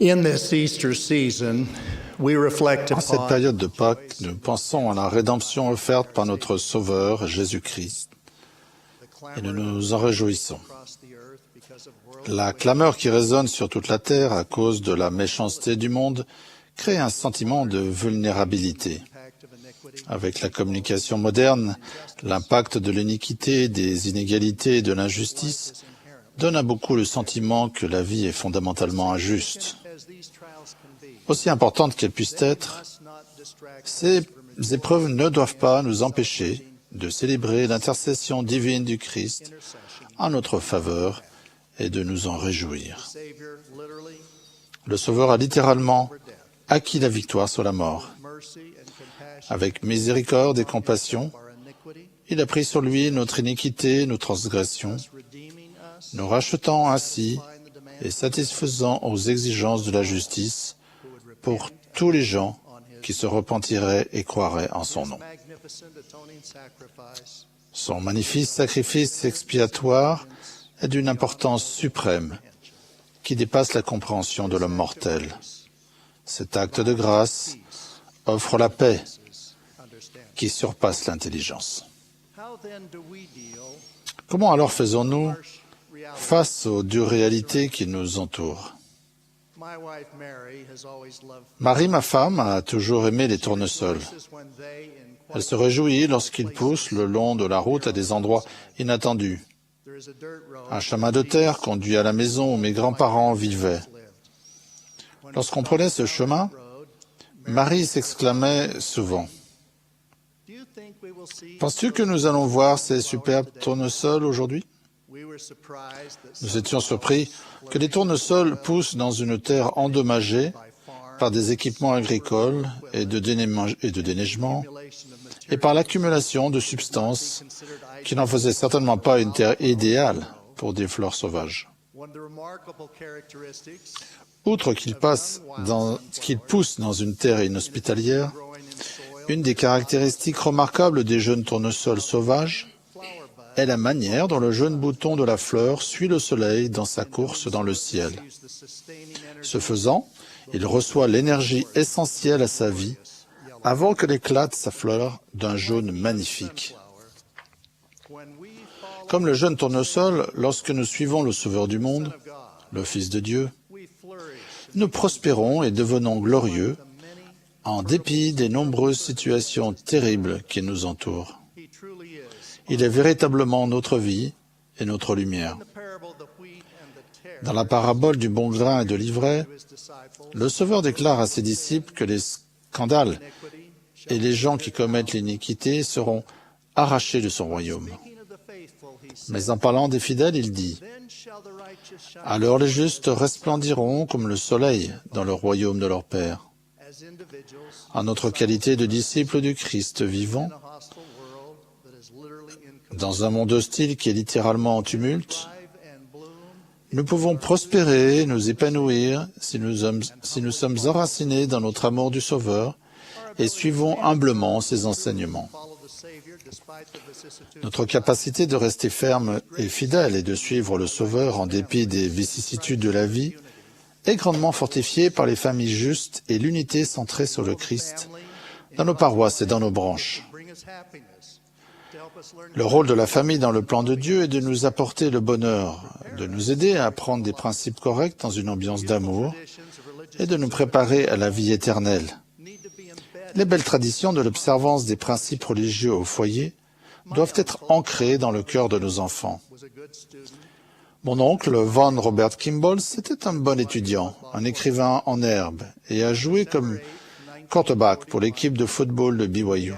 In this Easter season, we reflect En cette upon période de Pâques, nous pensons à la rédemption offerte par notre Sauveur Jésus-Christ et nous nous en réjouissons. La clameur qui résonne sur toute la terre à cause de la méchanceté du monde crée un sentiment de vulnérabilité. Avec la communication moderne, l'impact de l'iniquité, des inégalités et de l'injustice donne à beaucoup le sentiment que la vie est fondamentalement injuste. Aussi importantes qu'elles puissent être, ces épreuves ne doivent pas nous empêcher de célébrer l'intercession divine du Christ en notre faveur et de nous en réjouir. Le Sauveur a littéralement acquis la victoire sur la mort. Avec miséricorde et compassion, il a pris sur lui notre iniquité, nos transgressions, nous rachetant ainsi et satisfaisant aux exigences de la justice pour tous les gens qui se repentiraient et croiraient en son nom. Son magnifique sacrifice expiatoire est d'une importance suprême qui dépasse la compréhension de l'homme mortel. Cet acte de grâce offre la paix qui surpasse l'intelligence. Comment alors faisons-nous face aux dures réalités qui nous entourent? Marie, ma femme, a toujours aimé les tournesols. Elle se réjouit lorsqu'ils poussent le long de la route à des endroits inattendus. Un chemin de terre conduit à la maison où mes grands-parents vivaient. Lorsqu'on prenait ce chemin, Marie s'exclamait souvent: « Penses-tu que nous allons voir ces superbes tournesols aujourd'hui ?» Nous étions surpris que les tournesols poussent dans une terre endommagée par des équipements agricoles et de déneigement et par l'accumulation de substances qui n'en faisaient certainement pas une terre idéale pour des fleurs sauvages. Outre qu'ils poussent dans une terre inhospitalière, une des caractéristiques remarquables des jeunes tournesols sauvages est la manière dont le jeune bouton de la fleur suit le soleil dans sa course dans le ciel. Ce faisant, il reçoit l'énergie essentielle à sa vie avant que n'éclate sa fleur d'un jaune magnifique. Comme le jeune tournesol, lorsque nous suivons le Sauveur du monde, le Fils de Dieu, nous prospérons et devenons glorieux en dépit des nombreuses situations terribles qui nous entourent. Il est véritablement notre vie et notre lumière. Dans la parabole du bon grain et de l'ivraie, le Sauveur déclare à ses disciples que les scandales et les gens qui commettent l'iniquité seront arrachés de son royaume. Mais en parlant des fidèles, il dit: « Alors les justes resplendiront comme le soleil dans le royaume de leur Père. » En notre qualité de disciples du Christ vivant, dans un monde hostile qui est littéralement en tumulte, nous pouvons prospérer et nous épanouir si nous sommes enracinés dans notre amour du Sauveur et suivons humblement ses enseignements. Notre capacité de rester ferme et fidèle et de suivre le Sauveur en dépit des vicissitudes de la vie est grandement fortifiée par les familles justes et l'unité centrée sur le Christ dans nos paroisses et dans nos branches. Le rôle de la famille dans le plan de Dieu est de nous apporter le bonheur, de nous aider à apprendre des principes corrects dans une ambiance d'amour et de nous préparer à la vie éternelle. Les belles traditions de l'observance des principes religieux au foyer doivent être ancrées dans le cœur de nos enfants. Mon oncle, Von Robert Kimball, était un bon étudiant, un écrivain en herbe, et a joué comme quarterback pour l'équipe de football de BYU.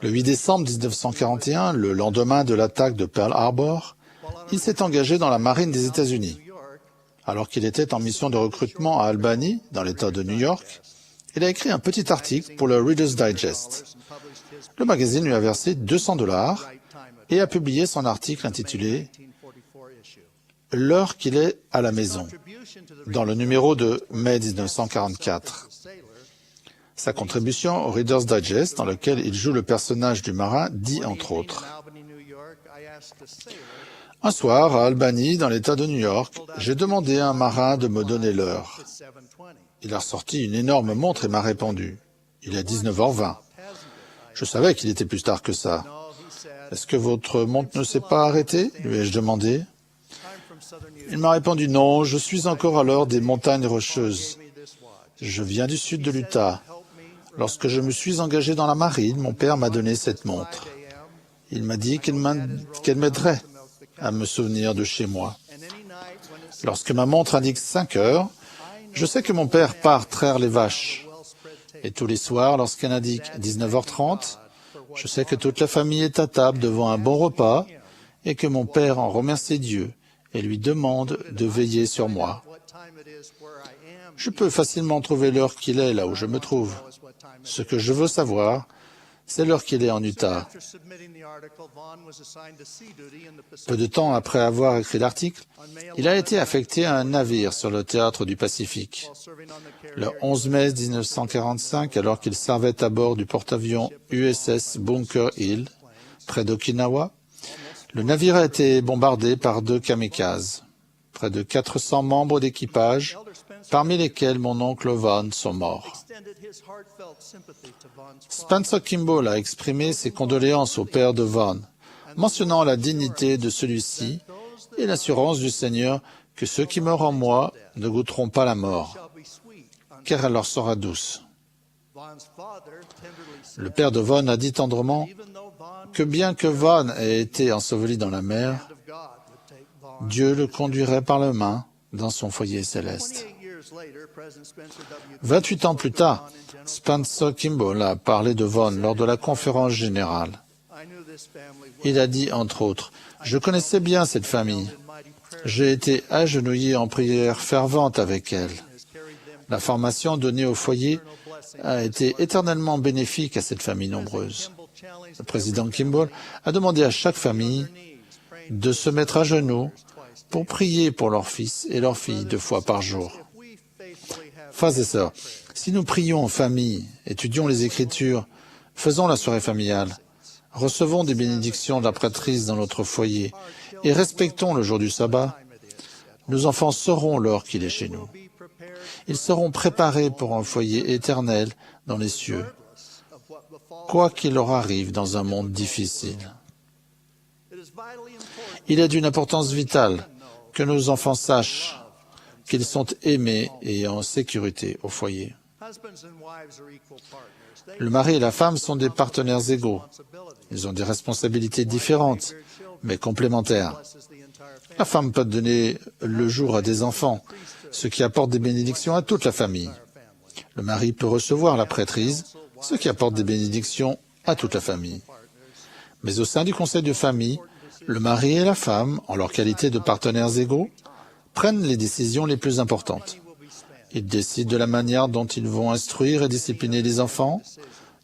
Le 8 décembre 1941, le lendemain de l'attaque de Pearl Harbor, il s'est engagé dans la marine des États-Unis. Alors qu'il était en mission de recrutement à Albany, dans l'État de New York, il a écrit un petit article pour le Reader's Digest. Le magazine lui a versé $200 et a publié son article intitulé « L'heure qu'il est à la maison » dans le numéro de mai 1944. Sa contribution au Reader's Digest, dans lequel il joue le personnage du marin, dit entre autres: Un soir, à Albany, dans l'État de New York, j'ai demandé à un marin de me donner l'heure. Il a ressorti une énorme montre et m'a répondu. Il est 19h20. Je savais qu'il était plus tard que ça. Est-ce que votre montre ne s'est pas arrêtée? Lui ai-je demandé. Il m'a répondu non, je suis encore à l'heure des montagnes rocheuses. Je viens du sud de l'Utah. Lorsque je me suis engagé dans la marine, mon père m'a donné cette montre. Il m'a dit qu'elle m'aiderait à me souvenir de chez moi. Lorsque ma montre indique 5 heures, je sais que mon père part traire les vaches. Et tous les soirs, lorsqu'elle indique 19h30, je sais que toute la famille est à table devant un bon repas et que mon père en remercie Dieu et lui demande de veiller sur moi. Je peux facilement trouver l'heure qu'il est là où je me trouve. Ce que je veux savoir, c'est l'heure qu'il est en Utah. Peu de temps après avoir écrit l'article, il a été affecté à un navire sur le théâtre du Pacifique. Le 11 mai 1945, alors qu'il servait à bord du porte-avions USS Bunker Hill, près d'Okinawa, le navire a été bombardé par 2 kamikazes. Près de 400 membres d'équipage, parmi lesquels mon oncle Vaughn, sont morts. Spencer Kimball a exprimé ses condoléances au père de Vaughn, mentionnant la dignité de celui-ci et l'assurance du Seigneur que ceux qui meurent en moi ne goûteront pas la mort, car elle leur sera douce. Le père de Vaughn a dit tendrement que bien que Vaughn ait été enseveli dans la mer, Dieu le conduirait par la main dans son foyer céleste. 28 ans plus tard, Spencer Kimball a parlé de Vaughn lors de la conférence générale. Il a dit, entre autres, « Je connaissais bien cette famille. J'ai été agenouillé en prière fervente avec elle. La formation donnée au foyer a été éternellement bénéfique à cette famille nombreuse. » Le président Kimball a demandé à chaque famille de se mettre à genoux pour prier pour leurs fils et leurs filles 2 fois par jour. Frères et sœurs, si nous prions en famille, étudions les Écritures, faisons la soirée familiale, recevons des bénédictions de la prêtrise dans notre foyer et respectons le jour du sabbat, nos enfants sauront l'heure qu'il est chez nous. Ils seront préparés pour un foyer éternel dans les cieux, quoi qu'il leur arrive dans un monde difficile. Il est d'une importance vitale que nos enfants sachent qu'ils sont aimés et en sécurité au foyer. Le mari et la femme sont des partenaires égaux. Ils ont des responsabilités différentes, mais complémentaires. La femme peut donner le jour à des enfants, ce qui apporte des bénédictions à toute la famille. Le mari peut recevoir la prêtrise, ce qui apporte des bénédictions à toute la famille. Mais au sein du conseil de famille, le mari et la femme, en leur qualité de partenaires égaux, prennent les décisions les plus importantes. Ils décident de la manière dont ils vont instruire et discipliner les enfants,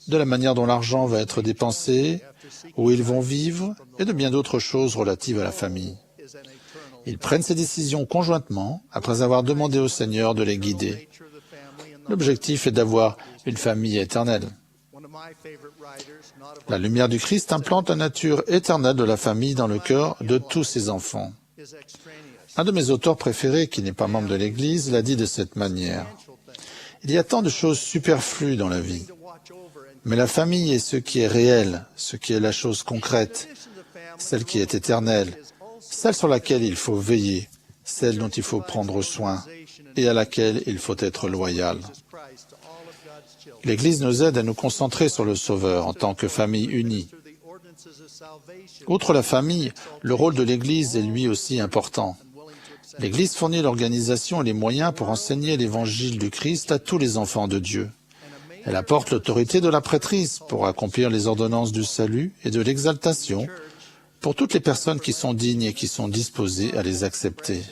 de la manière dont l'argent va être dépensé, où ils vont vivre et de bien d'autres choses relatives à la famille. Ils prennent ces décisions conjointement après avoir demandé au Seigneur de les guider. L'objectif est d'avoir une famille éternelle. La lumière du Christ implante la nature éternelle de la famille dans le cœur de tous ses enfants. Un de mes auteurs préférés, qui n'est pas membre de l'Église, l'a dit de cette manière. Il y a tant de choses superflues dans la vie, mais la famille est ce qui est réel, ce qui est la chose concrète, celle qui est éternelle, celle sur laquelle il faut veiller, celle dont il faut prendre soin et à laquelle il faut être loyal. L'Église nous aide à nous concentrer sur le Sauveur en tant que famille unie. Outre la famille, le rôle de l'Église est lui aussi important. L'Église fournit l'organisation et les moyens pour enseigner l'Évangile du Christ à tous les enfants de Dieu. Elle apporte l'autorité de la prêtrise pour accomplir les ordonnances du salut et de l'exaltation pour toutes les personnes qui sont dignes et qui sont disposées à les accepter.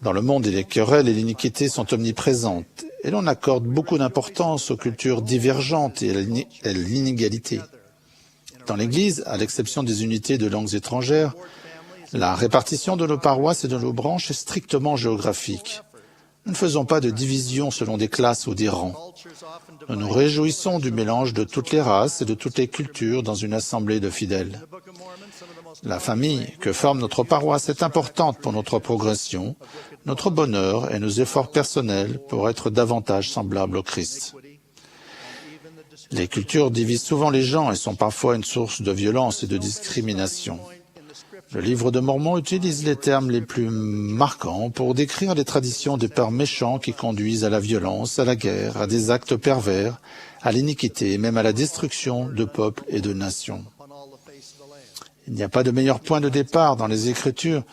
Dans le monde, les querelles et l'iniquité sont omniprésentes et l'on accorde beaucoup d'importance aux cultures divergentes et à l'inégalité. Dans l'Église, à l'exception des unités de langues étrangères, la répartition de nos paroisses et de nos branches est strictement géographique. Nous ne faisons pas de division selon des classes ou des rangs. Nous nous réjouissons du mélange de toutes les races et de toutes les cultures dans une assemblée de fidèles. La famille que forme notre paroisse est importante pour notre progression, notre bonheur et nos efforts personnels pour être davantage semblables au Christ. Les cultures divisent souvent les gens et sont parfois une source de violence et de discrimination. Le livre de Mormon utilise les termes les plus marquants pour décrire les traditions des peurs méchants qui conduisent à la violence, à la guerre, à des actes pervers, à l'iniquité et même à la destruction de peuples et de nations. Il n'y a pas de meilleur point de départ dans les Écritures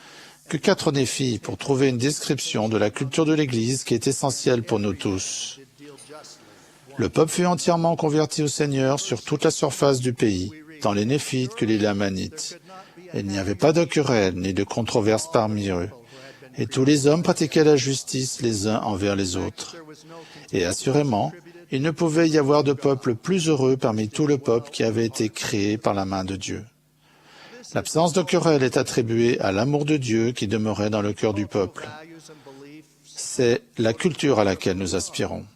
que 4 défis pour trouver une description de la culture de l'Église qui est essentielle pour nous tous. Le peuple fut entièrement converti au Seigneur sur toute la surface du pays, tant les Néphites que les Lamanites. Il n'y avait pas de querelle ni de controverse parmi eux, et tous les hommes pratiquaient la justice les uns envers les autres. Et assurément, il ne pouvait y avoir de peuple plus heureux parmi tout le peuple qui avait été créé par la main de Dieu. L'absence de querelle est attribuée à l'amour de Dieu qui demeurait dans le cœur du peuple. C'est la culture à laquelle nous aspirons.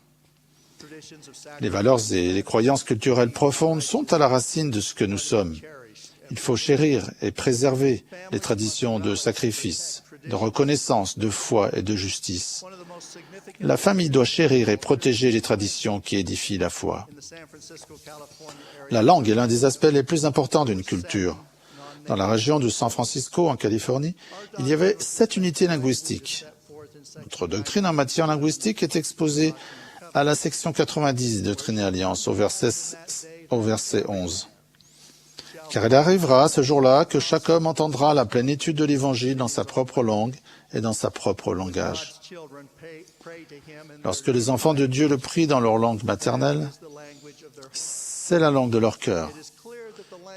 Les valeurs et les croyances culturelles profondes sont à la racine de ce que nous sommes. Il faut chérir et préserver les traditions de sacrifice, de reconnaissance, de foi et de justice. La famille doit chérir et protéger les traditions qui édifient la foi. La langue est l'un des aspects les plus importants d'une culture. Dans la région de San Francisco, en Californie, il y avait 7 unités linguistiques. Notre doctrine en matière linguistique est exposée à la section 90 de Doctrine et Alliance, au verset 11. Car il arrivera ce jour-là que chaque homme entendra la plénitude de l'Évangile dans sa propre langue et dans sa propre langage. Lorsque les enfants de Dieu le prient dans leur langue maternelle, c'est la langue de leur cœur.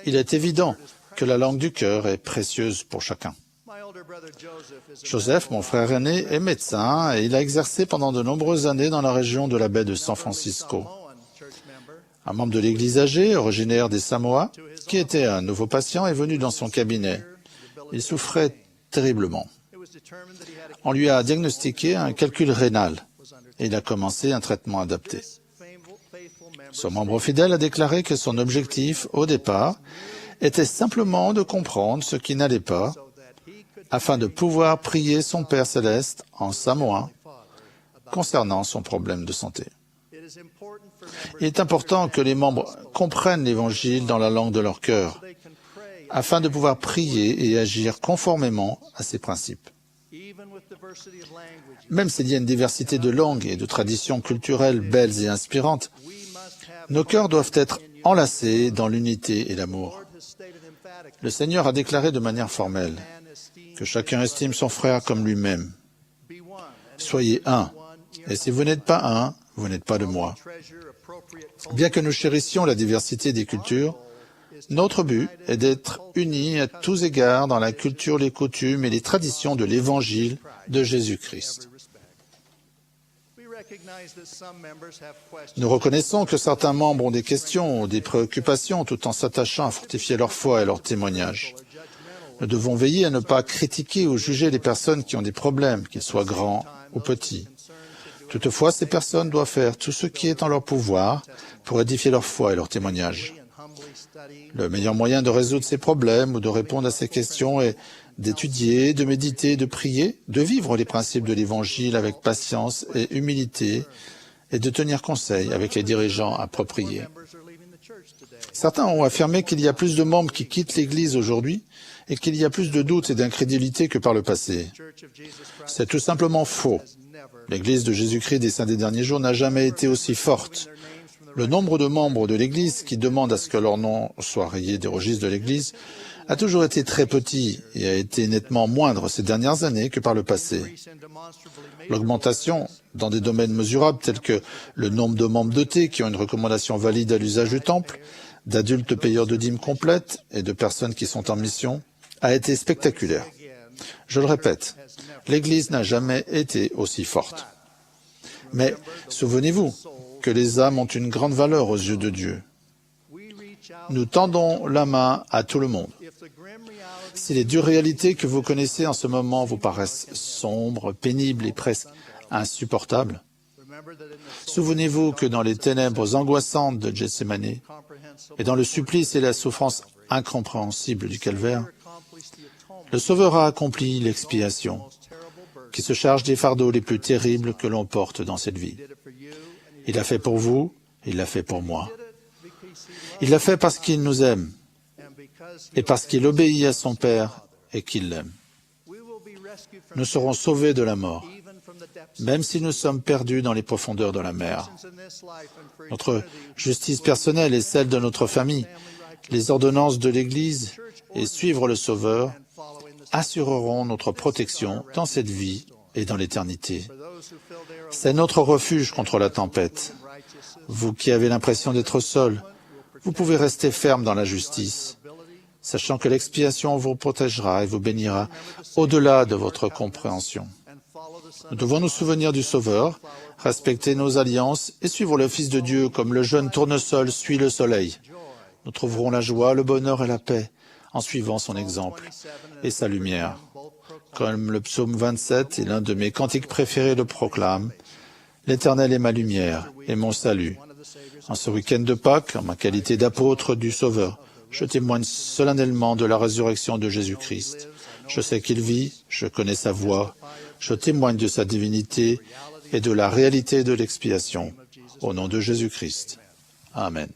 Il est évident que la langue du cœur est précieuse pour chacun. Joseph, mon frère aîné, est médecin et il a exercé pendant de nombreuses années dans la région de la baie de San Francisco. Un membre de l'église âgée, originaire des Samoa, qui était un nouveau patient, est venu dans son cabinet. Il souffrait terriblement. On lui a diagnostiqué un calcul rénal et il a commencé un traitement adapté. Ce membre fidèle a déclaré que son objectif, au départ, était simplement de comprendre ce qui n'allait pas afin de pouvoir prier son Père céleste en samoan concernant son problème de santé. Il est important que les membres comprennent l'Évangile dans la langue de leur cœur, afin de pouvoir prier et agir conformément à ces principes. Même s'il y a une diversité de langues et de traditions culturelles belles et inspirantes, nos cœurs doivent être enlacés dans l'unité et l'amour. Le Seigneur a déclaré de manière formelle que chacun estime son frère comme lui-même. Soyez un, et si vous n'êtes pas un, vous n'êtes pas de moi. Bien que nous chérissions la diversité des cultures, notre but est d'être unis à tous égards dans la culture, les coutumes et les traditions de l'Évangile de Jésus-Christ. Nous reconnaissons que certains membres ont des questions ou des préoccupations tout en s'attachant à fortifier leur foi et leur témoignage. Nous devons veiller à ne pas critiquer ou juger les personnes qui ont des problèmes, qu'ils soient grands ou petits. Toutefois, ces personnes doivent faire tout ce qui est en leur pouvoir pour édifier leur foi et leur témoignage. Le meilleur moyen de résoudre ces problèmes ou de répondre à ces questions est d'étudier, de méditer, de prier, de vivre les principes de l'Évangile avec patience et humilité et de tenir conseil avec les dirigeants appropriés. Certains ont affirmé qu'il y a plus de membres qui quittent l'Église aujourd'hui et qu'il y a plus de doutes et d'incrédulité que par le passé. C'est tout simplement faux. L'Église de Jésus-Christ des Saints des Derniers Jours n'a jamais été aussi forte. Le nombre de membres de l'Église qui demandent à ce que leur nom soit rayé des registres de l'Église a toujours été très petit et a été nettement moindre ces dernières années que par le passé. L'augmentation dans des domaines mesurables tels que le nombre de membres dotés qui ont une recommandation valide à l'usage du temple, d'adultes payeurs de dîmes complètes et de personnes qui sont en mission a été spectaculaire. Je le répète, l'Église n'a jamais été aussi forte. Mais souvenez-vous que les âmes ont une grande valeur aux yeux de Dieu. Nous tendons la main à tout le monde. Si les dures réalités que vous connaissez en ce moment vous paraissent sombres, pénibles et presque insupportable. Souvenez-vous que dans les ténèbres angoissantes de Gethsémani et dans le supplice et la souffrance incompréhensible du calvaire, le Sauveur a accompli l'expiation qui se charge des fardeaux les plus terribles que l'on porte dans cette vie. Il l'a fait pour vous, il l'a fait pour moi. Il l'a fait parce qu'il nous aime et parce qu'il obéit à son Père et qu'il l'aime. Nous serons sauvés de la mort, même si nous sommes perdus dans les profondeurs de la mer. Notre justice personnelle et celle de notre famille, les ordonnances de l'Église et suivre le Sauveur assureront notre protection dans cette vie et dans l'éternité. C'est notre refuge contre la tempête. Vous qui avez l'impression d'être seul, vous pouvez rester ferme dans la justice, sachant que l'expiation vous protégera et vous bénira au-delà de votre compréhension. Nous devons nous souvenir du Sauveur, respecter nos alliances et suivre le Fils de Dieu comme le jeune tournesol suit le soleil. Nous trouverons la joie, le bonheur et la paix en suivant son exemple et sa lumière. Comme le psaume 27 et l'un de mes cantiques préférés le proclame, « L'Éternel est ma lumière et mon salut. » En ce week-end de Pâques, en ma qualité d'apôtre du Sauveur, je témoigne solennellement de la résurrection de Jésus-Christ. Je sais qu'il vit, je connais sa voix, je témoigne de sa divinité et de la réalité de l'expiation. Au nom de Jésus-Christ. Amen.